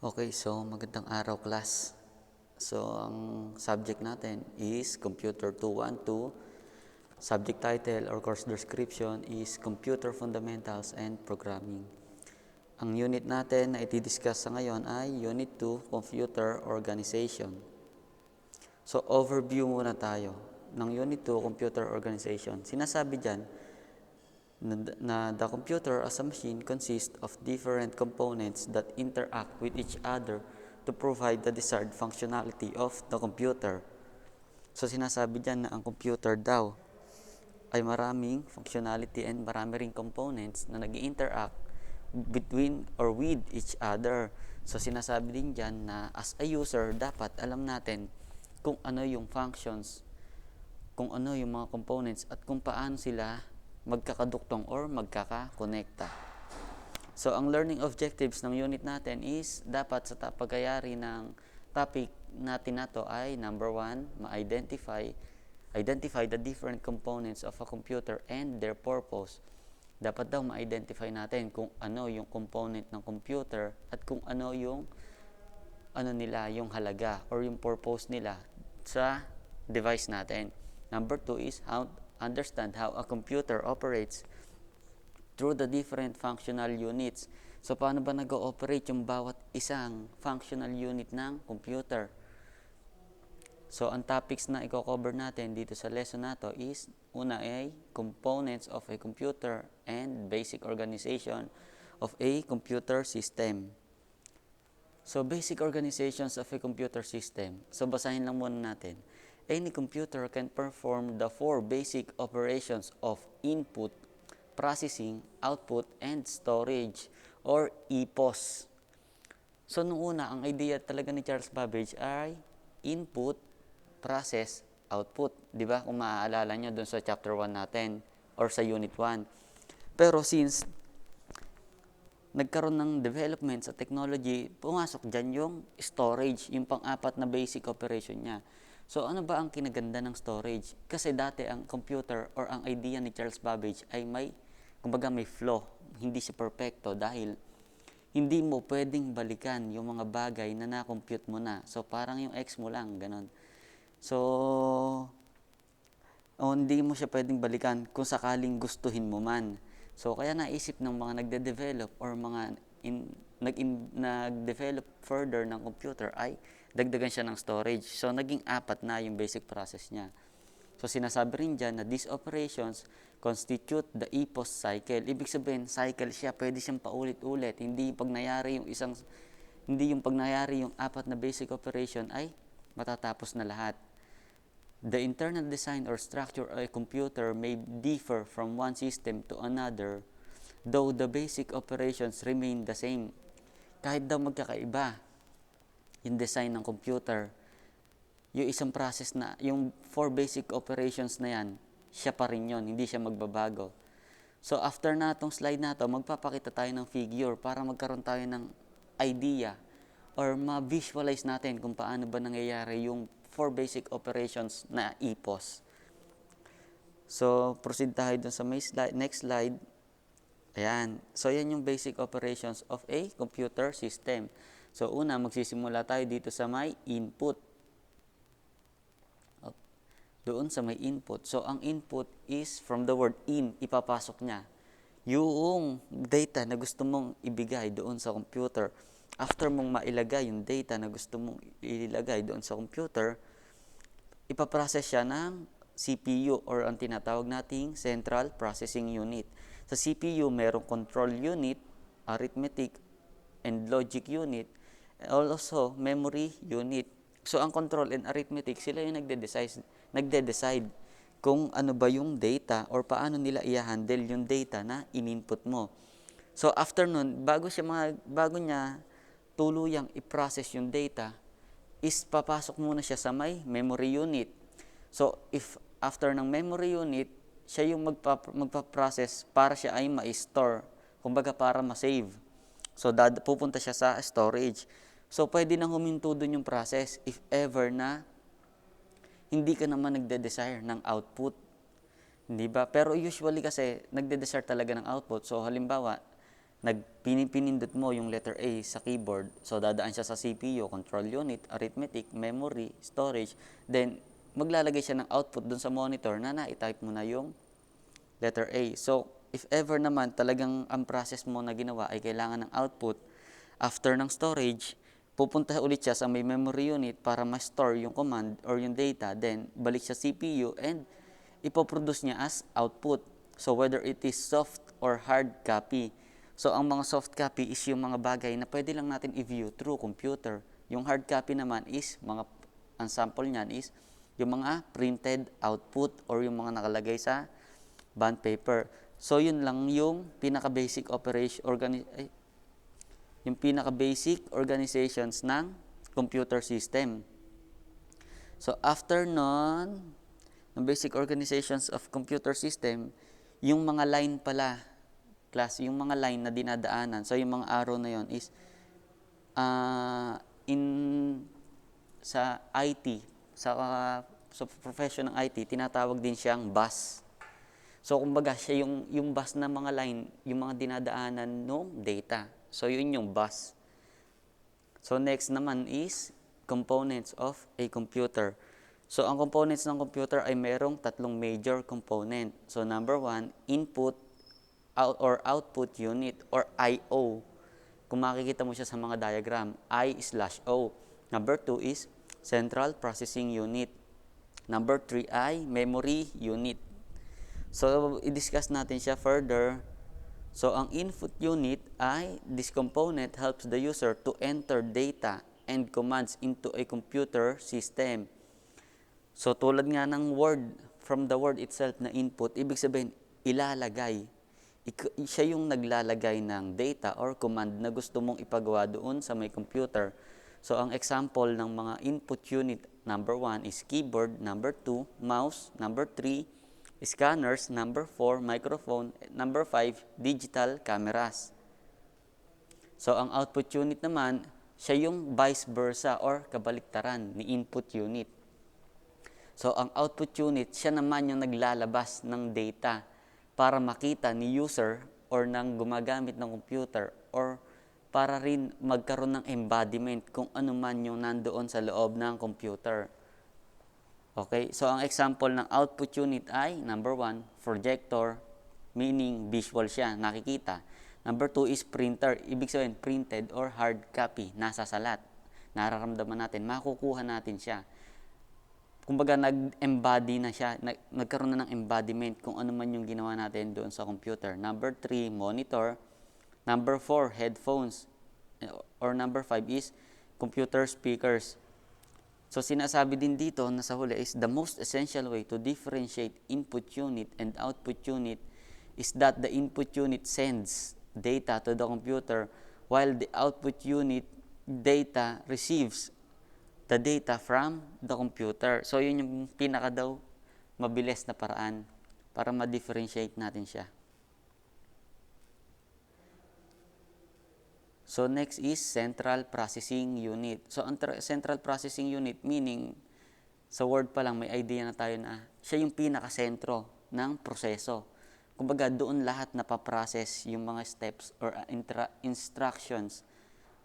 Okay, so magandang araw class. So ang subject natin is Computer 212. Subject title or course description is Computer Fundamentals and Programming. Ang unit natin na iti-discuss sa ngayon ay Unit 2, Computer Organization. So overview muna tayo ng Unit 2, Computer Organization. Sinasabi dyan na the computer as a machine consists of different components that interact with each other to provide the desired functionality of the computer. So sinasabi dyan na ang computer daw ay maraming functionality and marami ring components na nag-interact between or with each other. So sinasabi din dyan na as a user, dapat alam natin kung ano yung functions, kung ano yung mga components at kung paano sila magkakaduktong or magkakakonekta. So, ang learning objectives ng unit natin is dapat sa pagkayari ng topic natin na to ay number 1, identify the different components of a computer and their purpose. Dapat daw ma-identify natin kung ano yung component ng computer at kung ano yung yung halaga or yung purpose nila sa device natin. Number 2 is understand how a computer operates through the different functional units. So, paano ba nag-ooperate yung bawat isang functional unit ng computer? So, ang topics na i-cover natin dito sa lesson na to is, una ay components of a computer and basic organization of a computer system. So, basic organizations of a computer system. So, basahin lang muna natin. Any computer can perform the 4 basic operations of input, processing, output, and storage or EPOS. So, nung una, ang idea talaga ni Charles Babbage ay input, process, output. Di ba? Kung maaalala nyo dun sa chapter 1 natin or sa unit 1. Pero since nagkaroon ng development sa technology, pumasok dyan yung storage, yung pang-apat na basic operation niya. So, ano ba ang kinaganda ng storage? Kasi dati ang computer or ang idea ni Charles Babbage ay may flaw. Hindi siya perfecto dahil hindi mo pwedeng balikan yung mga bagay na na-compute mo na. So, parang yung X mo lang, ganun. So, hindi mo siya pwedeng balikan kung sakaling gustuhin mo man. So, kaya naisip ng mga nagde-develop or mga nag-develop further ng computer ay dagdagan siya ng storage. So, naging 4 na yung basic process niya. So, sinasabi rin dyan na these operations constitute the EPOS cycle. Ibig sabihin, cycle siya. Pwede siyang paulit-ulit. Hindi pag nangyari yung 4 na basic operation ay matatapos na lahat. The internal design or structure of a computer may differ from one system to another, though the basic operations remain the same. Kahit daw magkakaiba yung design ng computer, yung isang process na, yung 4 basic operations na yan, siya pa rin yun, hindi siya magbabago. So, after na itong slide na ito, magpapakita tayo ng figure para magkaroon tayo ng idea or ma-visualize natin kung paano ba nangyayari yung 4 basic operations na EPOS. So, proceed tayo dun sa next slide. Ayan. So, yan yung basic operations of a computer system. So, una, magsisimula tayo dito sa may input. Doon sa may input. So, ang input is from the word in, ipapasok niya yung data na gusto mong ibigay doon sa computer. After mong mailagay yung data na gusto mong ilagay doon sa computer, ipaprocess siya ng CPU or ang tinatawag nating Central Processing Unit. Sa CPU, merong control unit, arithmetic, and logic unit, also memory unit. So, ang control and arithmetic, sila yung nagde-decide kung ano ba yung data or paano nila i-handle yung data na in-input mo. So, after nun, bago niya tuluyang i-process yung data, is papasok muna siya sa may memory unit. So, if after ng memory unit, siya yung magpa-process para siya ay ma-store, kumbaga para ma-save. So, pupunta siya sa storage. So, pwede nang huminto dun yung process if ever na hindi ka naman nagde-desire ng output. Hindi ba? Pero usually kasi, nagde-desire talaga ng output. So, halimbawa, pinindot mo yung letter A sa keyboard, so dadaan siya sa CPU, control unit, arithmetic, memory, storage, then maglalagay siya ng output dun sa monitor na na-type mo na yung letter A. So, if ever naman talagang ang process mo na ginawa ay kailangan ng output, after ng storage, pupunta ulit siya sa may memory unit para ma-store yung command or yung data, then balik siya CPU and ipoproduce niya as output. So, whether it is soft or hard copy. So, ang mga soft copy is yung mga bagay na pwede lang natin i-view through computer. Yung hard copy naman is, ang sample niyan is, yung mga printed output or yung mga nakalagay sa bond paper. So, yun lang yung pinaka-basic organizations ng computer system. So, after nun, ng basic organizations of computer system, yung mga line pala, class, yung mga line na dinadaanan, so yung mga arrow na yon is sa IT, sa profession ng IT, tinatawag din siyang bus. So kumbaga siya yung bus na mga line, yung mga dinadaanan ng data. So yun yung bus. So next naman is components of a computer. So ang components ng computer ay merong tatlong major component. So number 1, input or output unit or I/O. Kung makikita mo siya sa mga diagram, I/O. Number 2 is central processing unit. Number 3 ay memory unit. So i-discuss natin siya further. So ang input unit ay this component helps the user to enter data and commands into a computer system. So tulad nga ng word, from the word itself na input, ibig sabihin ilalagay. Siya yung naglalagay ng data or command na gusto mong ipagawa doon sa may computer. So, ang example ng mga input unit, number 1 is keyboard, number 2, mouse, number 3, scanners, number 4, microphone, number 5, digital cameras. So, ang output unit naman, siya yung vice versa or kabaliktaran ni input unit. So, ang output unit, siya naman yung naglalabas ng data para makita ni user or ng gumagamit ng computer or para rin magkaroon ng embodiment kung ano man yung nandoon sa loob ng computer. Okay? So, ang example ng output unit ay, number 1, projector, meaning visual siya, nakikita. Number 2 is printer, ibig sabihin printed or hard copy, nasa salat. Nararamdaman natin, makukuha natin siya. Kumbaga nag-embody na siya, nagkaroon na ng embodiment kung ano man yung ginawa natin doon sa computer. Number 3, monitor. Number 4, headphones. Or number 5 is computer speakers. So sinasabi din dito na sa huli is the most essential way to differentiate input unit and output unit is that the input unit sends data to the computer while the output unit data receives the data from the computer. So, yun yung pinaka daw mabilis na paraan para ma-differentiate natin siya. So, next is central processing unit. So, ang central processing unit meaning, sa word pa lang may idea na tayo na siya yung pinaka-sentro ng proseso. Kumbaga, doon lahat napaprocess yung mga steps or instructions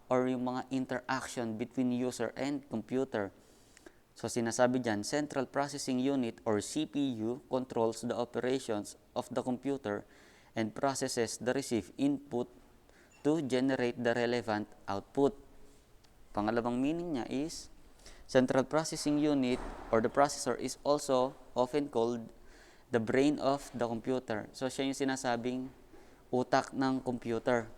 or yung mga interaction between user and computer. So, sinasabi dyan, Central Processing Unit or CPU controls the operations of the computer and processes the received input to generate the relevant output. Pangalawang meaning niya is, Central Processing Unit or the processor is also often called the brain of the computer. So, siya yung sinasabing utak ng computer.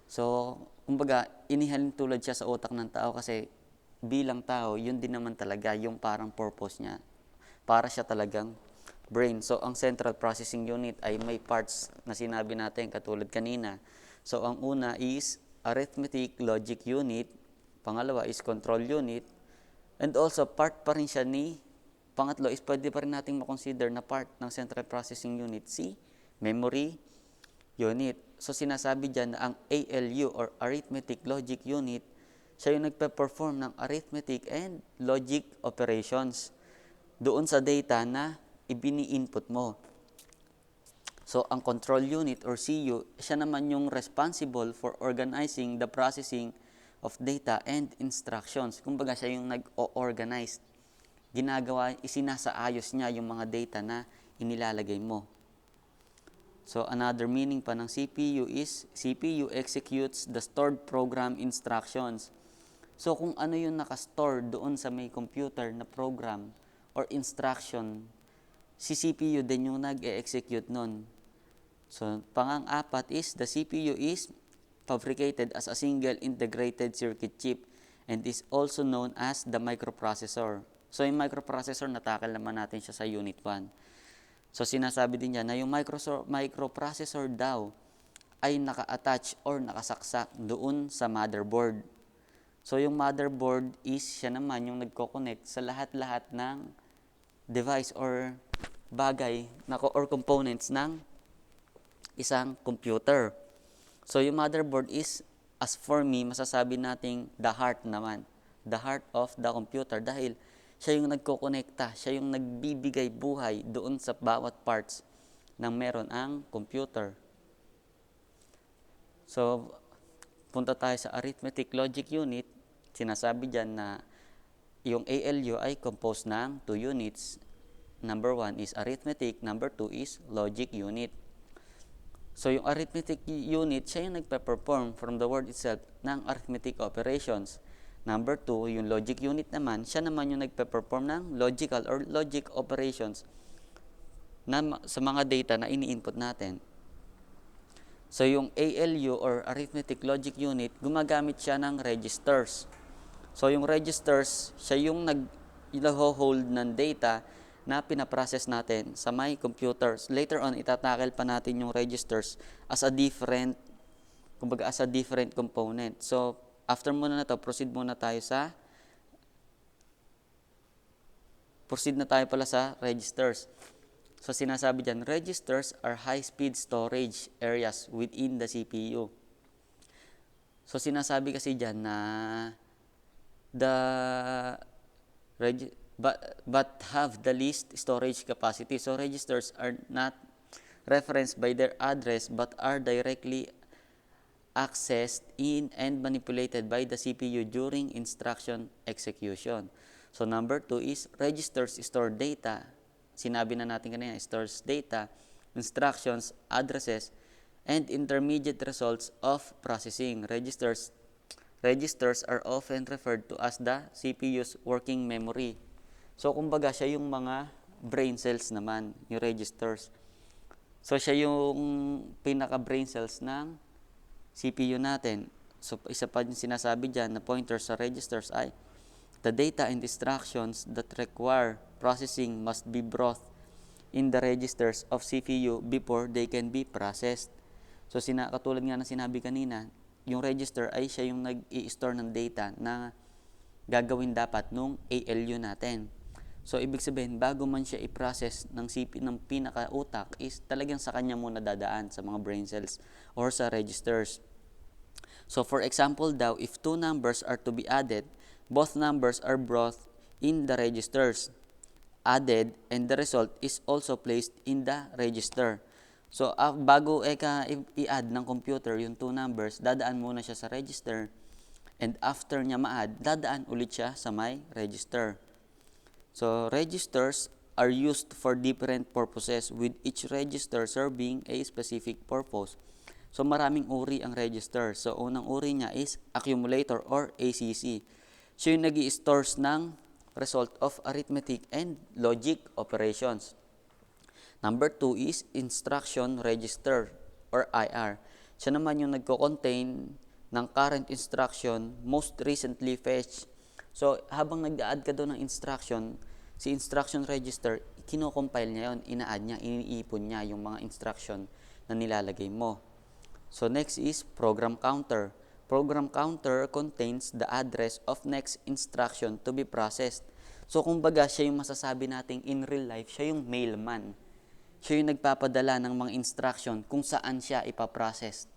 So, kumbaga, inihalin tulad siya sa utak ng tao kasi bilang tao, yun din naman talaga yung parang purpose niya. Para siya talagang brain. So, ang central processing unit ay may parts na sinabi natin katulad kanina. So, ang una is arithmetic logic unit. Pangalawa is control unit. And also, part pa rin siya pangatlo is pwede pa rin nating makonsider na part ng central processing unit si memory unit. So, sinasabi dyan na ang ALU or Arithmetic Logic Unit, siya yung nagpe-perform ng arithmetic and logic operations doon sa data na ibini-input mo. So, ang control unit or CU, siya naman yung responsible for organizing the processing of data and instructions. Kumbaga, siya yung nag-o-organize. Ginagawa, isinasaayos niya yung mga data na inilalagay mo. So, another meaning pa ng CPU is, CPU executes the stored program instructions. So, kung ano yung nakastore doon sa may computer na program or instruction, si CPU din yung nag-e-execute nun. So, pang-apat is, the CPU is fabricated as a single integrated circuit chip and is also known as the microprocessor. So, yung microprocessor, natakal naman natin siya sa Unit 1. So, sinasabi din niya na yung microprocessor daw ay naka-attach or nakasaksak doon sa motherboard. So, yung motherboard is siya naman yung nagko-connect sa lahat-lahat ng device or bagay or components ng isang computer. So, yung motherboard is, as for me, masasabi nating the heart naman. The heart of the computer dahil siya yung nagkokonekta, siya yung nagbibigay buhay doon sa bawat parts ng meron ang computer. So, punta tayo sa arithmetic logic unit. Sinasabi dyan na yung ALU ay composed ng 2 units. Number 1 is arithmetic, number 2 is logic unit. So, yung arithmetic unit, siya yung nagpe-perform from the word itself ng arithmetic operations. Number 2, yung logic unit naman, siya naman yung nagpe-perform ng logical or logic operations sa mga data na ini-input natin. So, yung ALU or arithmetic logic unit, gumagamit siya ng registers. So, yung registers, siya yung nag-hold ng data na pinaprocess natin sa my computers. Later on, itatackle pa natin yung registers as a different component. So, after muna na to, proceed na tayo pala sa registers. So, sinasabi dyan, registers are high-speed storage areas within the CPU. So, sinasabi kasi dyan na but have the least storage capacity. So, registers are not referenced by their address but are directly accessed in and manipulated by the CPU during instruction execution. So, number 2 is registers store data. Sinabi na natin kanina, stores data, instructions, addresses, and intermediate results of processing. Registers are often referred to as the CPU's working memory. So, kumbaga, siya yung mga brain cells naman, yung registers. So, siya yung pinaka-brain cells ng CPU natin. So, isa pa yung sinasabi dyan na pointers sa registers ay, the data and instructions that require processing must be brought in the registers of CPU before they can be processed. So, katulad nga na sinabi kanina, yung register ay siya yung nag-i-store ng data na gagawin dapat nung ALU natin. So, ibig sabihin, bago man siya i-process ng pinaka-utak is talagang sa kanya muna dadaan sa mga brain cells or sa registers. So, for example daw, if 2 numbers are to be added, both numbers are brought in the registers, added, and the result is also placed in the register. So, bago i-add ng computer yung 2 numbers, dadaan muna siya sa register, and after niya ma-add, dadaan ulit siya sa my register. So, registers are used for different purposes with each register serving a specific purpose. So, maraming uri ang register. So, unang uri niya is accumulator or ACC. So, yung nag-i-stores ng result of arithmetic and logic operations. Number 2 is instruction register or IR. Siya naman yung nagko-contain ng current instruction most recently fetched. So, habang nag-a-add ka doon ng instruction, si instruction register, kino-compile niya yun, ina-add niya, iniipon niya yung mga instruction na nilalagay mo. So, next is program counter. Program counter contains the address of next instruction to be processed. So, kumbaga, siya yung masasabi nating in real life, siya yung mailman. Siya yung nagpapadala ng mga instruction kung saan siya ipaprocess.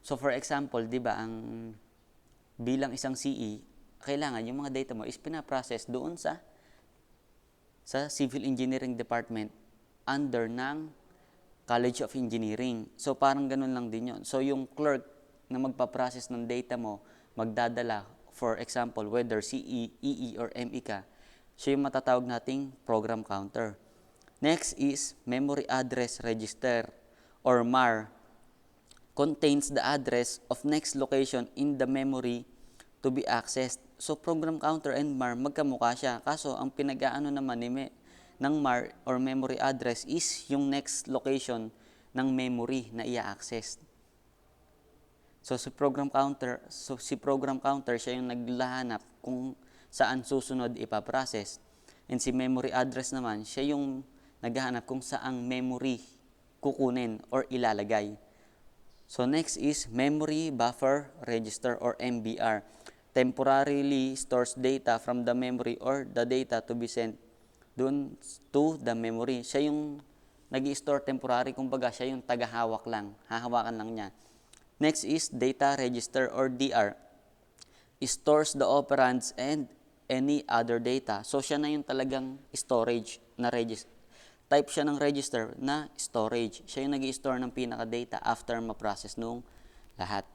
So, for example, di ba, bilang isang CE, kailangan yung mga data mo is pinaprocess doon sa Civil Engineering Department under ng College of Engineering. So, parang ganun lang din yun. So, yung clerk na magpa-process ng data mo, magdadala, for example, whether CE, EE, or ME ka, siya yung matatawag nating program counter. Next is Memory Address Register or MAR. Contains the address of next location in the memory to be accessed. So, program counter and MAR, magkamukha siya. Kaso, ang pinag-aano naman ng MAR or memory address is yung next location ng memory na i-access. So, si program counter, siya yung naglahanap kung saan susunod ipaprocess. And si memory address naman, siya yung naghahanap kung saang memory kukunin or ilalagay. So, next is Memory Buffer Register or MBR. Temporarily stores data from the memory or the data to be sent dun to the memory. Siya yung nag-i-store temporary, kumbaga siya yung tagahawak lang, hahawakan lang niya. Next is Data Register or DR. It stores the operands and any other data. So, siya na yung talagang storage na register. Type siya ng register na storage. Siya yung nag-i-store ng pinaka-data after ma-process nung lahat.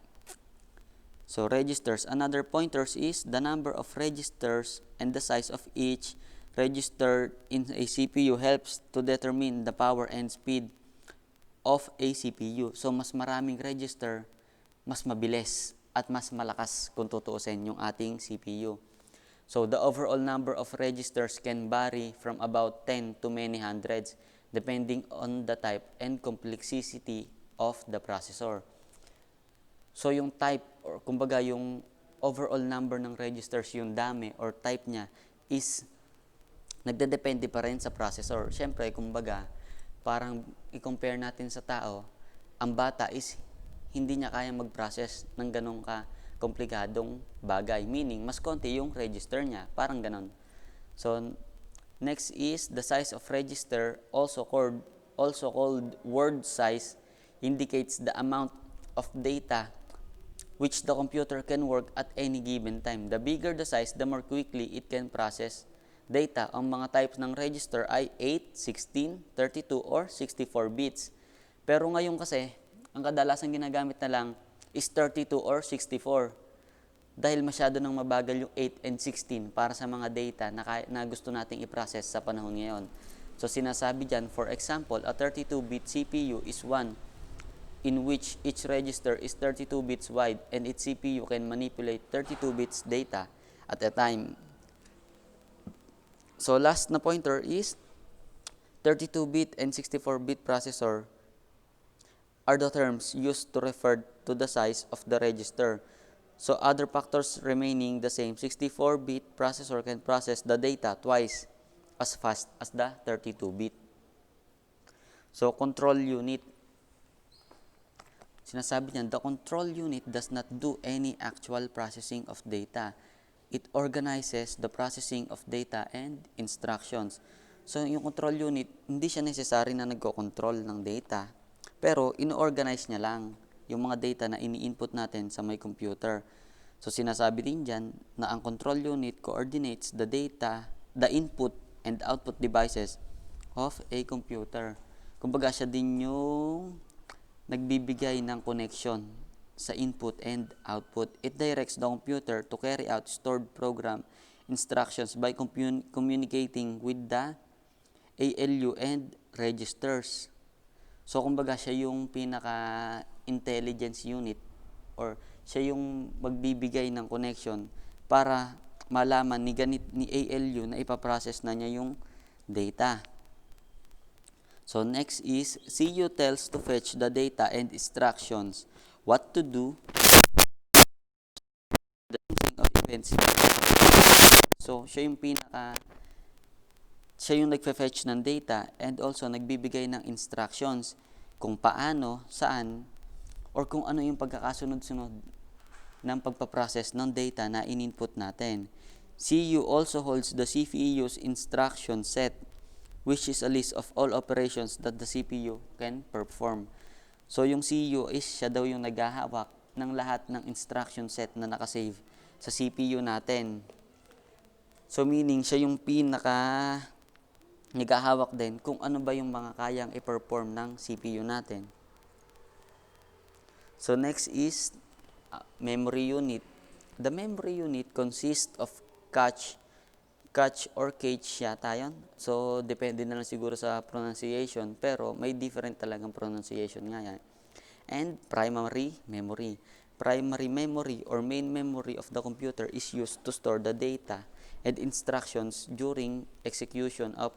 So, registers. Another pointers is the number of registers and the size of each registered in a CPU helps to determine the power and speed of a CPU. So, mas maraming register, mas mabilis at mas malakas kung tutuusin yung ating CPU. So, the overall number of registers can vary from about 10 to many hundreds depending on the type and complexity of the processor. So, yung type or kumbaga yung overall number ng registers, yung dami or type niya is nagdedepende pa rin sa processor. Siyempre, kumbaga, parang i-compare natin sa tao, ang bata is hindi niya kaya mag-process ng ganong komplikadong bagay. Meaning, mas konti yung register niya. Parang ganon. So, next is the size of register, also called word size, indicates the amount of data which the computer can work at any given time. The bigger the size, the more quickly it can process data. Ang mga types ng register ay 8, 16, 32, or 64 bits. Pero ngayon kasi, ang kadalasan ginagamit na lang is 32 or 64. Dahil masyado nang mabagal yung 8 and 16 para sa mga data na gusto nating i-process sa panahon ngayon. So, sinasabi dyan, for example, a 32-bit CPU is one in which each register is 32 bits wide and its CPU can manipulate 32 bits data at a time. So, last na pointer is 32-bit and 64-bit processor are the terms used to refer to the size of the register. So, other factors remaining the same, 64-bit processor can process the data twice as fast as the 32-bit. So, control unit. Sinasabi niyan, the control unit does not do any actual processing of data. It organizes the processing of data and instructions. So, yung control unit, hindi siya necessary na nagko-control ng data. Pero, ino-organize niya lang yung mga data na ini-input natin sa may computer. So, sinasabi din dyan na ang control unit coordinates the data, the input and output devices of a computer. Kumbaga, siya din yung nagbibigay ng connection sa input and output. It directs the computer to carry out stored program instructions by communicating with the ALU and registers. So, kumbaga, siya yung pinaka-intelligence unit or siya yung magbibigay ng connection para malaman ni ALU na ipaprocess na niya yung data. So, next is CU tells to fetch the data and instructions what to do the of events. So, siya yung nagfe-fetch ng data and also nagbibigay ng instructions kung paano, saan, or kung ano yung pagkakasunod-sunod ng pagpaprocess ng data na in-input natin. CU also holds the CPU's instruction set, which is a list of all operations that the CPU can perform. So, yung CU is siya daw yung naghahawak ng lahat ng instruction set na nakasave sa CPU natin. So, meaning, siya yung naghahawak din kung ano ba yung mga kayang i-perform ng CPU natin. So next is memory unit. The memory unit consists of cache or cache yata yun. So depende na lang siguro sa pronunciation, pero may different talagang pronunciation nga yan. And primary memory. Primary memory or main memory of the computer is used to store the data and instructions during execution of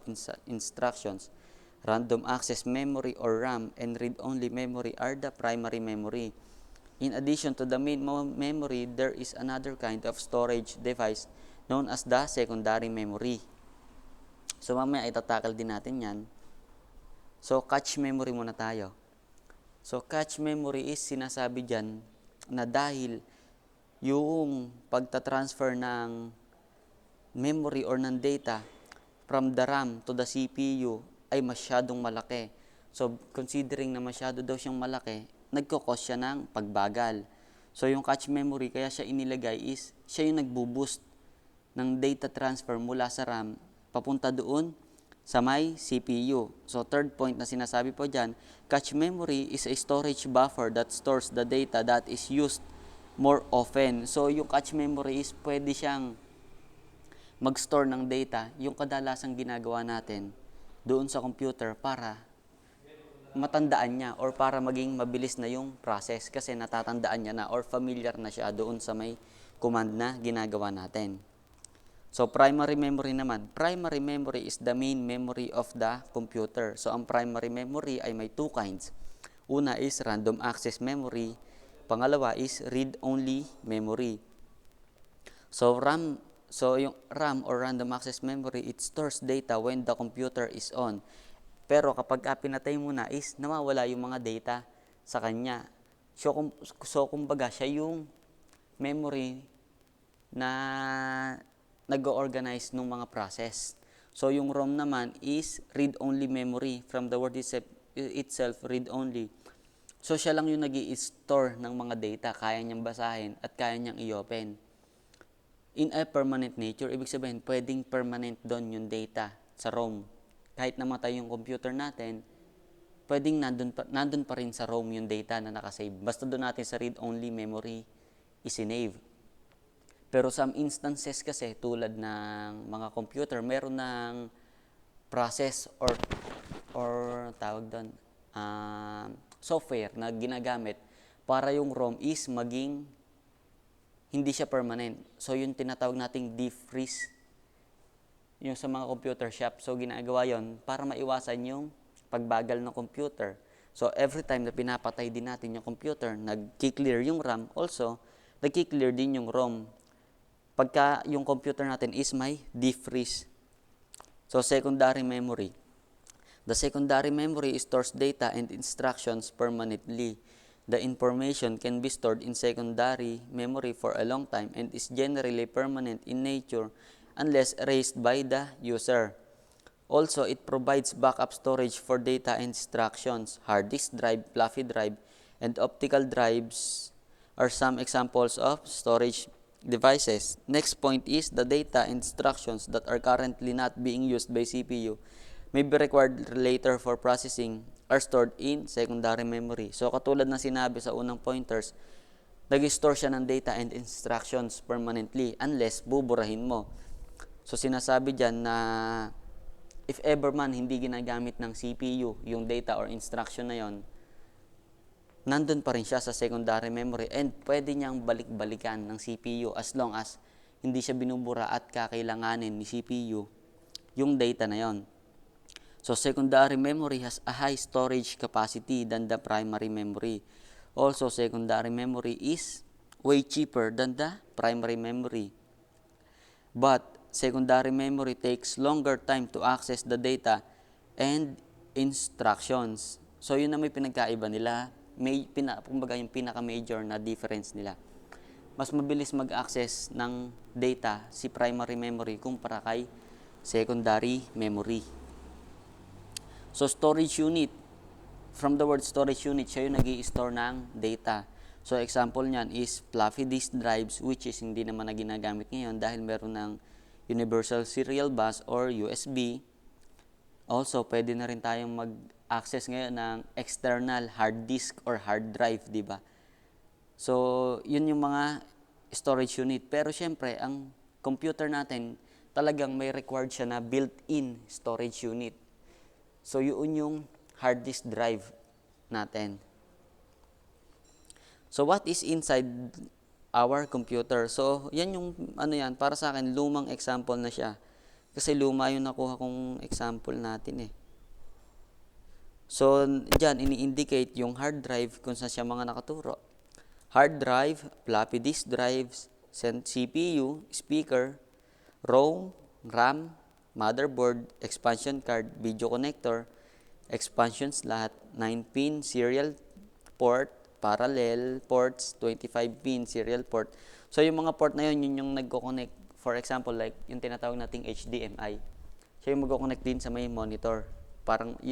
instructions. Random access memory or RAM and read-only memory are the primary memory. In addition to the main memory, there is another kind of storage device known as the secondary memory. So mamaya itatakal din natin yan. So cache memory muna tayo. So cache memory is sinasabi dyan na dahil yung pagta-transfer ng memory or ng data from the RAM to the CPU ay masyadong malaki. So considering na masyado daw siyang malaki, nagkakos siya ng pagbagal. So yung cache memory, kaya siya inilagay is, siya yung nagbo-boost ng data transfer mula sa RAM papunta doon sa may CPU. So third point na sinasabi po dyan, cache memory is a storage buffer that stores the data that is used more often. So yung cache memory is pwede siyang mag-store ng data, yung kadalasang ginagawa natin doon sa computer para matandaan niya or para maging mabilis na yung process kasi natatandaan niya na or familiar na siya doon sa may command na ginagawa natin. So primary memory naman, primary memory is the main memory of the computer. So ang primary memory ay may two kinds. Una is random access memory, pangalawa is read-only memory. So yung RAM or random access memory, it stores data when the computer is on. Pero kapag pinatay mo na is nawawala yung mga data sa kanya. So kumbaga siya yung memory na nag-organize ng mga process. So yung ROM naman is read-only memory, from the word itself read-only. So siya lang yung nag-i-store ng mga data, kaya niyang basahin at kaya niyang i-open. In a permanent nature, ibig sabihin pwedeng permanent doon yung data sa ROM. Kahit namatay yung computer natin, pwedeng nandun pa rin sa ROM yung data na nakasave. Basta doon natin sa read-only memory isinave. Pero some instances kasi, tulad ng mga computer, meron ng process or tawag doon, software na ginagamit para yung ROM is maging hindi siya permanent. So yung tinatawag nating defreeze yung sa mga computer shop. So ginagawa yon para maiwasan yung pagbagal ng computer. So every time na pinapatay din natin yung computer, nag-clear yung RAM, also nag-clear din yung ROM. Pagka yung computer natin is may defreeze. So secondary memory. The secondary memory stores data and instructions permanently. The information can be stored in secondary memory for a long time and is generally permanent in nature unless erased by the user. Also, it provides backup storage for data and instructions. Hard disk drive, floppy drive, and optical drives are some examples of storage devices. Next point is the data and instructions that are currently not being used by CPU may be required later for processing are stored in secondary memory. So katulad ng sinabi sa unang pointers, nag-store siya ng data and instructions permanently unless buburahin mo. So sinasabi dyan na if ever man hindi ginagamit ng CPU yung data or instruction na yon, nandun pa rin siya sa secondary memory and pwede niyang balik-balikan ng CPU as long as hindi siya binubura at kakailanganin ni CPU yung data na yon. So secondary memory has a high storage capacity than the primary memory. Also, secondary memory is way cheaper than the primary memory. But secondary memory takes longer time to access the data and instructions. So yun na may pinagkaiba nila. Kumbaga yung pinaka-major na difference nila. Mas mabilis mag-access ng data si primary memory kumpara kay secondary memory. So storage unit, from the word storage unit, siya yung nag-i-store ng data. So example niyan is floppy disk drives, which is hindi naman na ginagamit ngayon dahil meron ng universal serial bus or USB. Also, pwede na rin tayong mag-access ngayon ng external hard disk or hard drive, di ba? So, yun yung mga storage unit. Pero syempre, ang computer natin, talagang may required siya na built-in storage unit. So, yun yung hard disk drive natin. So, what is inside our computer? So, yan yung, para sa akin, lumang example na siya. Kasi luma yung nakuha kong example natin eh. So, dyan, ini-indicate yung hard drive kung saan siya mga nakaturo. Hard drive, floppy disk drives, CPU, speaker, ROM, RAM, motherboard, expansion card, video connector, expansions lahat, 9-pin serial port, parallel ports, 25-pin serial port. So, yung mga port na yun, yun yung nagko-connect. For example, like yung tinatawag nating HDMI. Siya yung magko-connect din sa may monitor.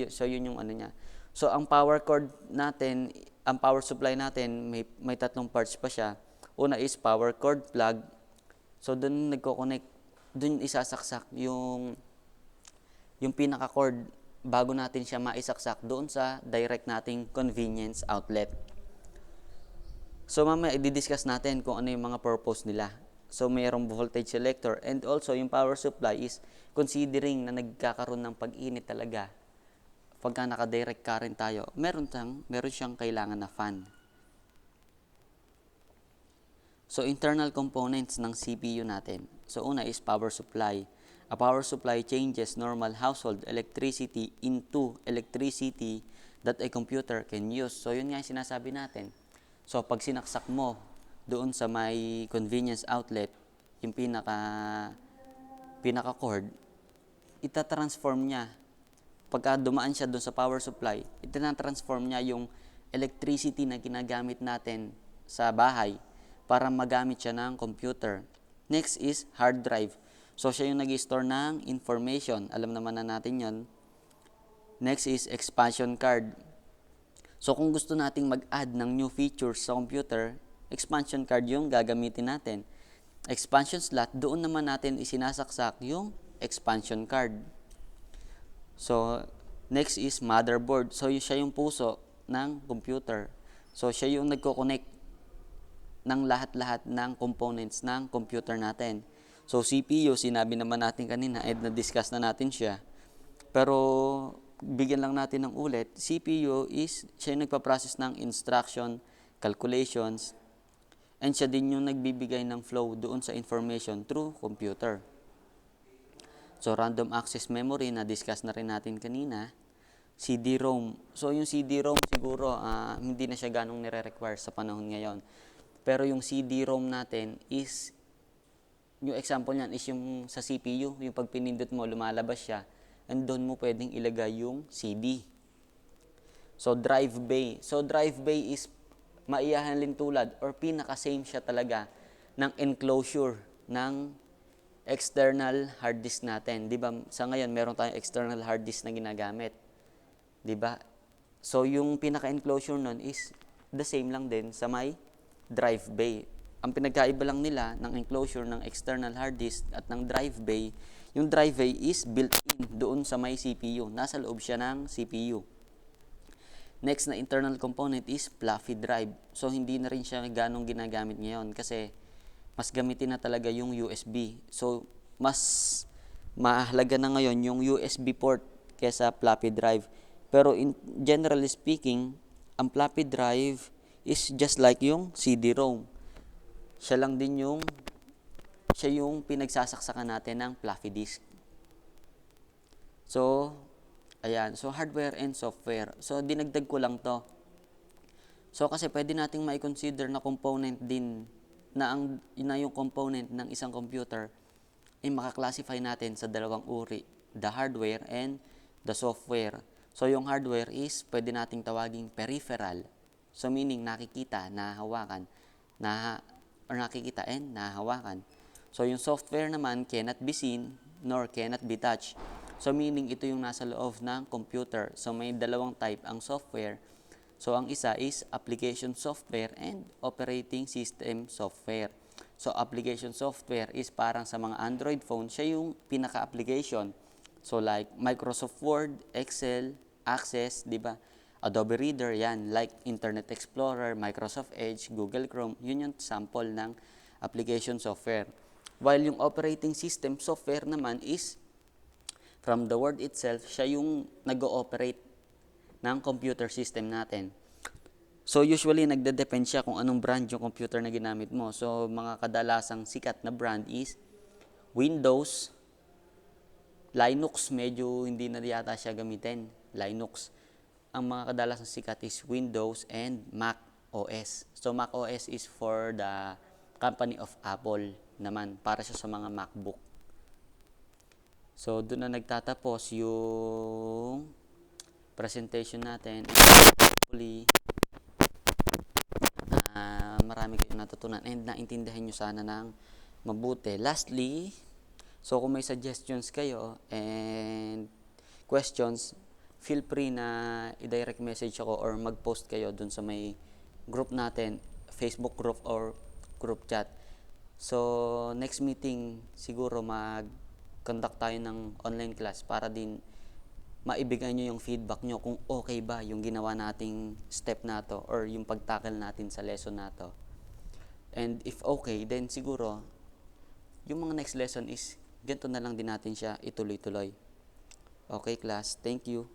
So, yun yung niya. So, ang power cord natin, ang power supply natin, may tatlong parts pa siya. Una is power cord plug. So, dun nagko-connect, dun isasaksak yung pinaka-cord bago natin siya maisaksak doon sa direct nating convenience outlet. So, mamaya i-discuss natin kung ano yung mga purpose nila. So, mayroong voltage selector and also yung power supply is considering na nagkakaroon ng pag-init talaga. Pagka naka-direct current tayo, meron siyang kailangan na fan. So, internal components ng CPU natin. So, una is power supply. A power supply changes normal household electricity into electricity that a computer can use. So, yun nga yung sinasabi natin. So, pag sinaksak mo doon sa may convenience outlet, yung pinaka-cord, itatransform niya. Pagka dumaan siya doon sa power supply, itatransform niya yung electricity na ginagamit natin sa bahay para magamit siya ng computer. Next is hard drive. So, siya yung nag-store ng information. Alam naman na natin yon. Next is expansion card. So, kung gusto nating mag-add ng new features sa computer, expansion card yung gagamitin natin. Expansion slot, doon naman natin isinasaksak yung expansion card. So, next is motherboard. So, siya yung puso ng computer. So, siya yung nagko-connect ng lahat-lahat ng components ng computer natin. So, CPU, sinabi naman natin kanina, na-discuss na natin siya. Pero, bigyan lang natin ng ulit, CPU is siya yung nagpa-process ng instruction, calculations, and siya din yung nagbibigay ng flow doon sa information through computer. So, random access memory, na-discuss na rin natin kanina. CD-ROM. So, yung CD-ROM siguro, hindi na siya ganong nire-require sa panahon ngayon. Pero yung CD-ROM natin is, yung example niyan is yung sa CPU, yung pag pinindot mo, lumalabas siya. And doon mo pwedeng ilagay yung CD. So, drive bay. So, drive bay is maiyahalin tulad or pinaka-same siya talaga ng enclosure ng external hard disk natin. Di ba? Sa ngayon, meron tayong external hard disk na ginagamit. Di ba? So, yung pinaka-enclosure nun is the same lang din sa may drive bay. Ang pinagkaiba lang nila ng enclosure ng external hard disk at ng drive bay, yung drive bay is built-in doon sa may CPU. Nasa loob siya ng CPU. Next na internal component is floppy drive. So, hindi na rin siya ganong ginagamit ngayon kasi mas gamitin na talaga yung USB. So, mas mahalaga na ngayon yung USB port kesa floppy drive. Pero generally speaking, ang floppy drive is just like yung CD-ROM. Siya yung pinagsasaksakan natin ng floppy disk. So, ayan. So, hardware and software. So, dinagdag ko lang to. So, kasi pwede nating ma-consider na component din na yung component ng isang computer ay makaklasify natin sa dalawang uri, the hardware and the software. So, yung hardware is pwede nating tawaging peripheral. So, meaning nakikita, nahahawakan, nakikita and nahahawakan. So, yung software naman cannot be seen nor cannot be touched. So, meaning ito yung nasa loob ng computer. So, may dalawang type ang software. So, ang isa is application software and operating system software. So, application software is parang sa mga Android phone, siya yung pinaka-application. So like Microsoft Word, Excel, Access, di ba? Adobe Reader, yan. Like Internet Explorer, Microsoft Edge, Google Chrome, yun yung sample ng application software. While yung operating system software naman is, from the word itself, siya yung nag-ooperate ng computer system natin. So usually nagde-depend siya kung anong brand yung computer na ginamit mo. So mga kadalasang sikat na brand is Windows, Linux, medyo hindi na yata siya gamitin, Linux. Ang mga kadalasang sikat is Windows and Mac OS. So Mac OS is for the company of Apple naman, para siya sa mga MacBook. So doon na nagtatapos yung presentation natin. Hopefully, marami kayong natutunan and naintindihan nyo sana ng mabuti. Lastly, so kung may suggestions kayo and questions, feel free na i-direct message ako or mag-post kayo dun sa may group natin, Facebook group or group chat. So next meeting siguro mag-conduct tayo ng online class para din maibigay nyo yung feedback nyo kung okay ba yung ginawa nating step na to or yung pagtackle natin sa lesson na to. And if okay, then siguro yung mga next lesson is ganito na lang din natin siya ituloy-tuloy. Okay class, thank you.